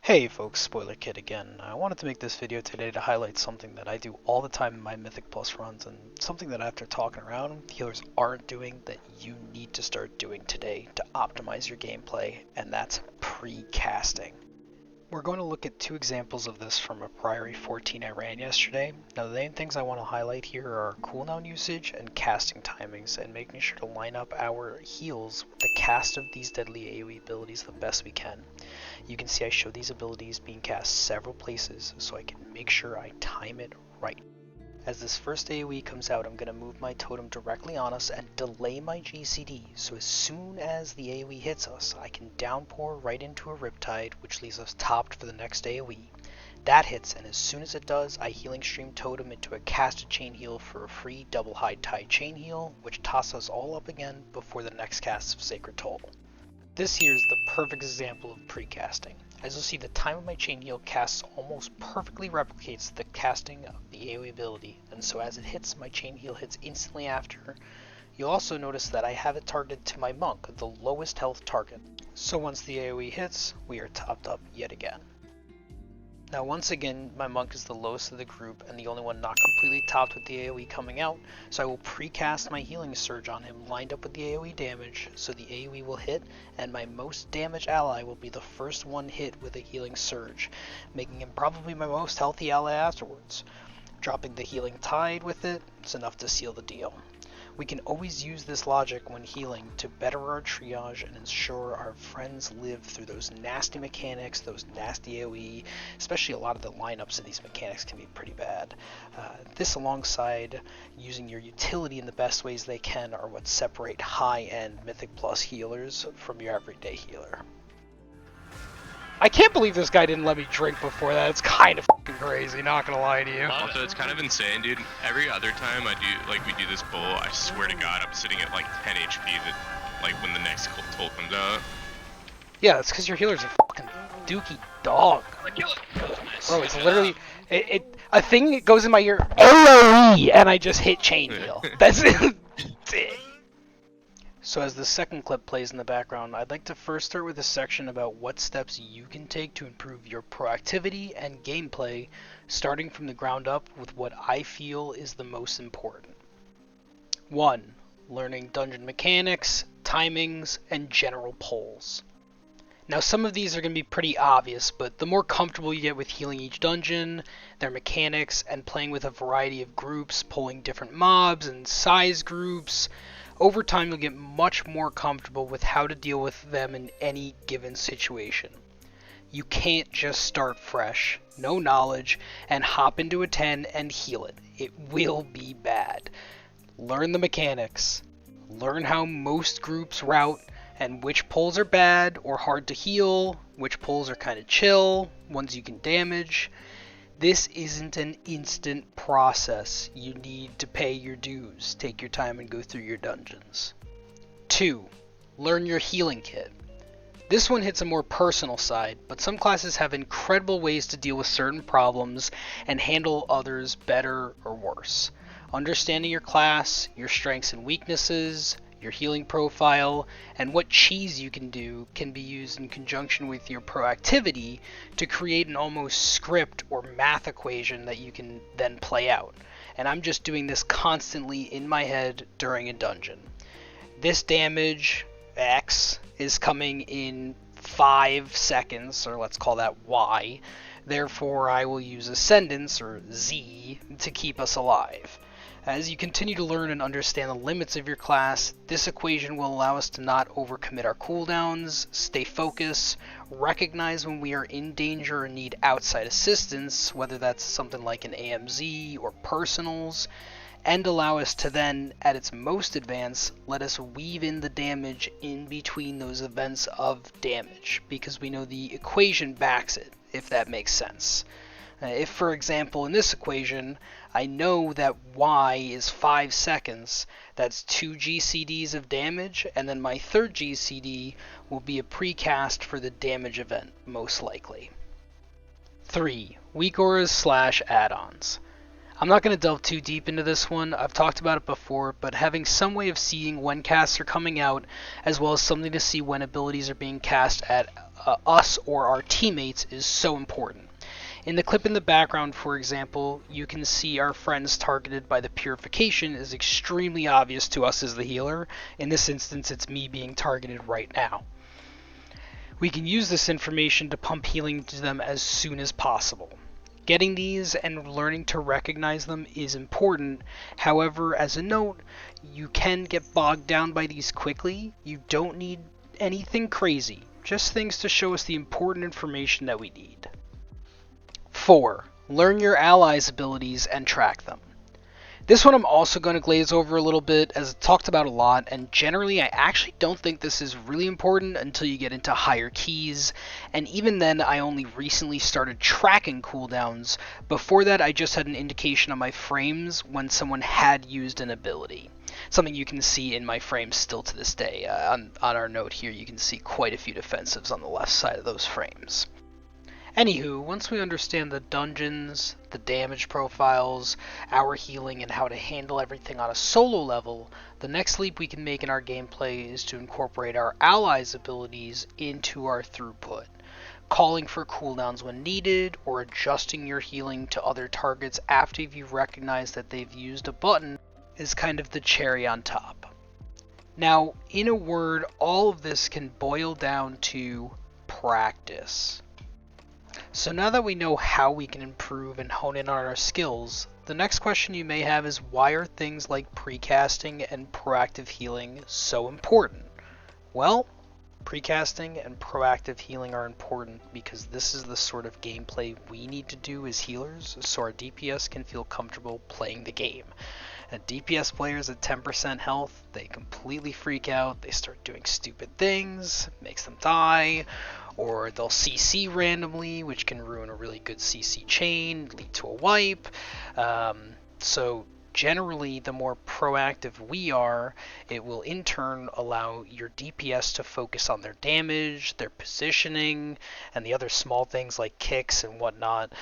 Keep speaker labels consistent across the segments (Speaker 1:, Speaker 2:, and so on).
Speaker 1: Hey folks, Spoiler Kid again. I wanted to make this video today to highlight something that I do all the time in my Mythic Plus runs, and something that after talking around, healers aren't doing that you need to start doing today to optimize your gameplay, and that's precasting. We're going to look at two examples of this from a Priory 14 I ran yesterday. Now the main things I want to highlight here are cooldown usage and casting timings, and making sure to line up our heals with the cast of these deadly AoE abilities the best we can. You can see I show these abilities being cast several places so I can make sure I time it right. As this first AoE comes out, I'm going to move my totem directly on us and delay my GCD, so as soon as the AoE hits us, I can downpour right into a Riptide, which leaves us topped for the next AoE. That hits, and as soon as it does, I healing stream totem into a casted chain heal for a free double hide tide chain heal, which tosses us all up again before the next cast of Sacred Toll. This here is the perfect example of precasting. As you'll see, the time of my chain heal casts almost perfectly replicates the casting of the AoE ability, and so as it hits, my chain heal hits instantly after. You'll also notice that I have it targeted to my monk, the lowest health target. So once the AoE hits, we are topped up yet again. Now once again, my monk is the lowest of the group and the only one not completely topped with the AoE coming out, so I will precast my healing surge on him lined up with the AoE damage, so the AoE will hit and my most damaged ally will be the first one hit with a healing surge, making him probably my most healthy ally afterwards. Dropping the healing tide with it, it's enough to seal the deal. We can always use this logic when healing to better our triage and ensure our friends live through those nasty mechanics, those nasty AoE, especially a lot of the lineups of these mechanics can be pretty bad. This alongside using your utility in the best ways they can are what separate high-end Mythic Plus healers from your everyday healer. I can't believe this guy didn't let me drink before that. It's kind of fucking crazy, not gonna lie to you.
Speaker 2: Also, it's kind of insane, dude. Every other time we do this pull, I swear to God, I'm sitting at like 10 HP when the next toll comes out.
Speaker 1: Yeah, it's because your healer's a fucking dookie dog. Bro, it's literally, a thing that goes in my ear, AoE, and I just hit chain heal. That's it. So as the second clip plays in the background, I'd like to first start with a section about what steps you can take to improve your proactivity and gameplay, starting from the ground up with what I feel is the most important. 1. Learning dungeon mechanics, timings, and general pulls. Now some of these are going to be pretty obvious, but the more comfortable you get with healing each dungeon, their mechanics, and playing with a variety of groups, pulling different mobs and size groups, over time you'll get much more comfortable with how to deal with them in any given situation. You can't just start fresh, no knowledge, and hop into a 10 and heal it. It will be bad. Learn the mechanics. Learn how most groups route and which pulls are bad or hard to heal, which pulls are kind of chill, ones you can damage. This isn't an instant process. You need to pay your dues, take your time and go through your dungeons. 2. Learn your healing kit. This one hits a more personal side, but some classes have incredible ways to deal with certain problems and handle others better or worse. Understanding your class, your strengths and weaknesses, your healing profile, and what cheese you can do can be used in conjunction with your proactivity to create an almost script or math equation that you can then play out. And I'm just doing this constantly in my head during a dungeon. This damage, X, is coming in 5 seconds, or let's call that Y. Therefore, I will use Ascendance, or Z, to keep us alive. As you continue to learn and understand the limits of your class, this equation will allow us to not overcommit our cooldowns, stay focused, recognize when we are in danger and need outside assistance, whether that's something like an AMZ or personals, and allow us to then, at its most advanced, let us weave in the damage in between those events of damage, because we know the equation backs it, if that makes sense. If, for example, in this equation, I know that Y is 5 seconds, that's 2 GCDs of damage, and then my third GCD will be a precast for the damage event, most likely. 3. Weak auras / add-ons. I'm not going to delve too deep into this one, I've talked about it before, but having some way of seeing when casts are coming out, as well as something to see when abilities are being cast at us or our teammates is so important. In the clip in the background, for example, you can see our friends targeted by the purification is extremely obvious to us as the healer. In this instance, it's me being targeted right now. We can use this information to pump healing to them as soon as possible. Getting these and learning to recognize them is important. However, as a note, you can get bogged down by these quickly. You don't need anything crazy, just things to show us the important information that we need. 4. Learn your allies' abilities and track them. This one I'm also going to glaze over a little bit, as it's talked about a lot, and generally I actually don't think this is really important until you get into higher keys, and even then I only recently started tracking cooldowns. Before that I just had an indication on my frames when someone had used an ability. Something you can see in my frames still to this day. On our note here you can see quite a few defensives on the left side of those frames. Anywho, once we understand the dungeons, the damage profiles, our healing, and how to handle everything on a solo level, the next leap we can make in our gameplay is to incorporate our allies' abilities into our throughput, calling for cooldowns when needed, or adjusting your healing to other targets after you've recognized that they've used a button is kind of the cherry on top. Now, in a word, all of this can boil down to practice. So now that we know how we can improve and hone in on our skills, the next question you may have is, why are things like precasting and proactive healing so important? Well, precasting and proactive healing are important because this is the sort of gameplay we need to do as healers so our DPS can feel comfortable playing the game. And DPS players at 10% health, they completely freak out, they start doing stupid things, makes them die, or they'll CC randomly, which can ruin a really good CC chain, lead to a wipe. So generally, the more proactive we are, it will in turn allow your DPS to focus on their damage, their positioning, and the other small things like kicks and whatnot.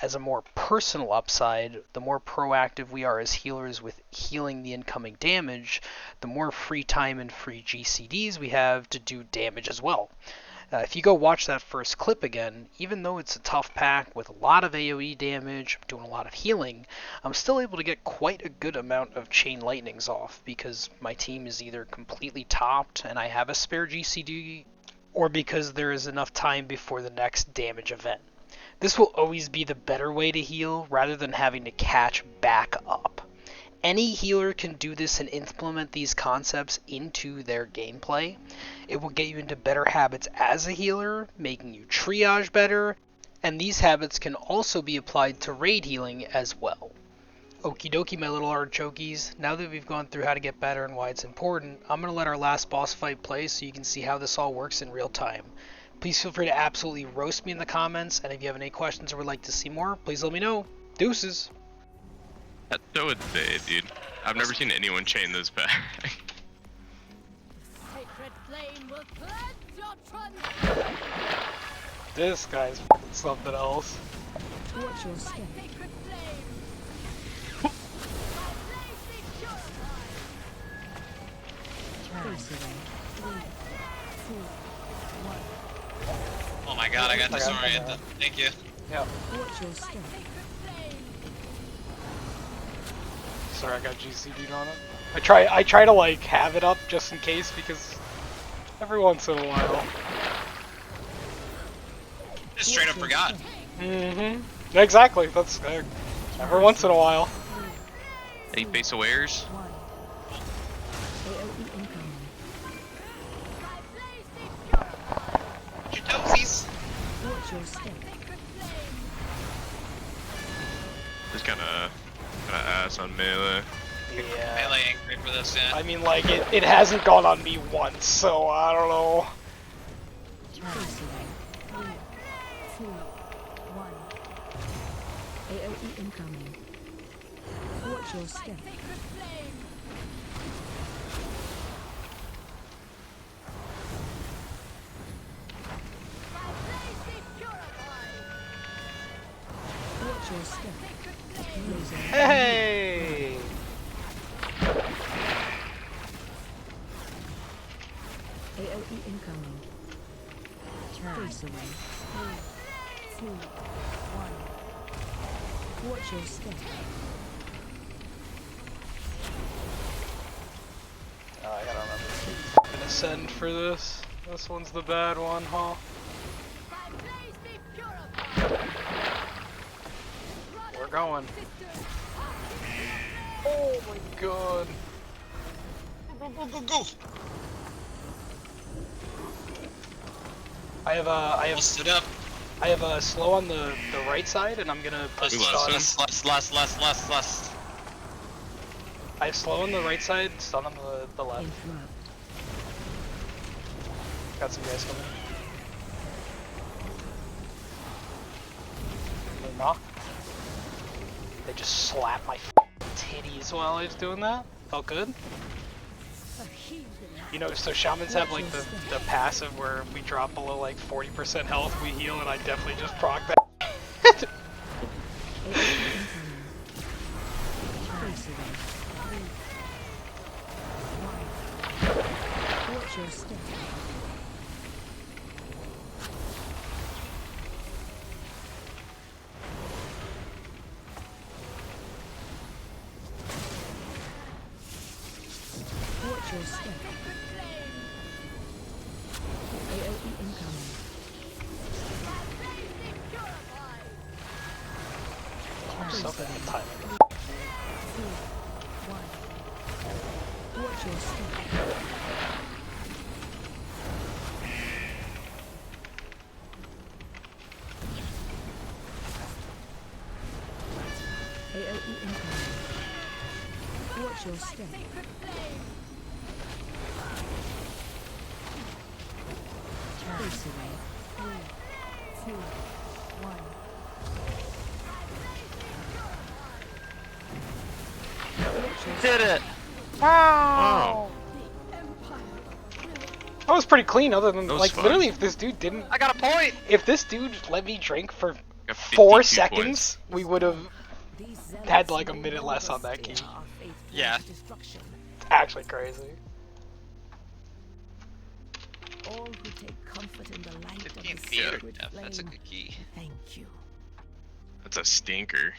Speaker 1: As a more personal upside, the more proactive we are as healers with healing the incoming damage, the more free time and free GCDs we have to do damage as well. If you go watch that first clip again, even though it's a tough pack with a lot of AoE damage, doing a lot of healing, I'm still able to get quite a good amount of chain lightnings off because my team is either completely topped and I have a spare GCD, or because there is enough time before the next damage event. This will always be the better way to heal rather than having to catch back up. Any healer can do this and implement these concepts into their gameplay. It will get you into better habits as a healer, making you triage better, and these habits can also be applied to raid healing as well. Okie dokie, my little artichokies, now that we've gone through how to get better and why it's important, I'm going to let our last boss fight play so you can see how this all works in real time. Please feel free to absolutely roast me in the comments, and if you have any questions or would like to see more, please let me know. Deuces!
Speaker 2: That's so insane, dude. I've never seen anyone chain this back.
Speaker 1: This guy's something else.
Speaker 3: Watch your step.
Speaker 4: Oh my god, I got disoriented. Thank you.
Speaker 1: Yeah.
Speaker 3: Watch your step.
Speaker 1: Sorry, I got GCD'd on it. I try to like have it up just in case because every once in a while.
Speaker 4: Just straight up forgot.
Speaker 1: Mm-hmm. Exactly. That's every once in a while.
Speaker 2: Any base awares?
Speaker 3: AoE incoming.
Speaker 4: Your toesies.
Speaker 3: Watch your step.
Speaker 2: Just kinda ass on melee.
Speaker 1: Yeah.
Speaker 4: Melee ain't great for this yet.
Speaker 1: I mean, like it hasn't gone on me once, so I don't know.
Speaker 3: 3, 2, 1. AoE incoming. Watch your step. Watch your step.
Speaker 1: Hey!
Speaker 3: AOE incoming. Face away. 3, 2, 1. Watch your step.
Speaker 1: Oh, I gotta remember. I'm gonna send for this. This one's the bad one, huh? We're going. Oh my god.
Speaker 4: Go, go, go, go!
Speaker 1: I
Speaker 4: Stood up.
Speaker 1: have a slow on the right side, and I'm gonna put
Speaker 2: We
Speaker 1: stun.
Speaker 2: lost him.
Speaker 4: Last.
Speaker 1: I have slow on the right side, stun on the left.
Speaker 3: Interrupt.
Speaker 1: Got some guys coming. They're not. They just slapped my titties while I was doing that. Felt good. You know, so shamans have like the passive where we drop below like 40% health, we heal, and I definitely just proc that.
Speaker 3: AOE incoming. Face away. 3, 1. Watch your step. Watch your step. AOE incoming.
Speaker 1: Something in timing.
Speaker 3: 2, 1. Watch your step. AOE incoming. Watch your step. Face away. 3, 2, 1.
Speaker 5: Did it!
Speaker 2: Wow.
Speaker 1: That was pretty clean, other than
Speaker 2: That was
Speaker 1: like
Speaker 2: fun.
Speaker 1: literally if this dude didn't,
Speaker 5: I got a point!
Speaker 1: if this dude let me drink for
Speaker 2: Got
Speaker 1: 4
Speaker 2: 52
Speaker 1: seconds,
Speaker 2: points.
Speaker 1: we would have had like a minute less on that key.
Speaker 4: Yeah.
Speaker 1: It's actually crazy.
Speaker 3: All who take comfort in the light of
Speaker 4: 15
Speaker 3: the
Speaker 4: feet or
Speaker 3: sacred
Speaker 4: depth, that's a
Speaker 3: flame,
Speaker 4: good key.
Speaker 3: thank you.
Speaker 2: That's a stinker.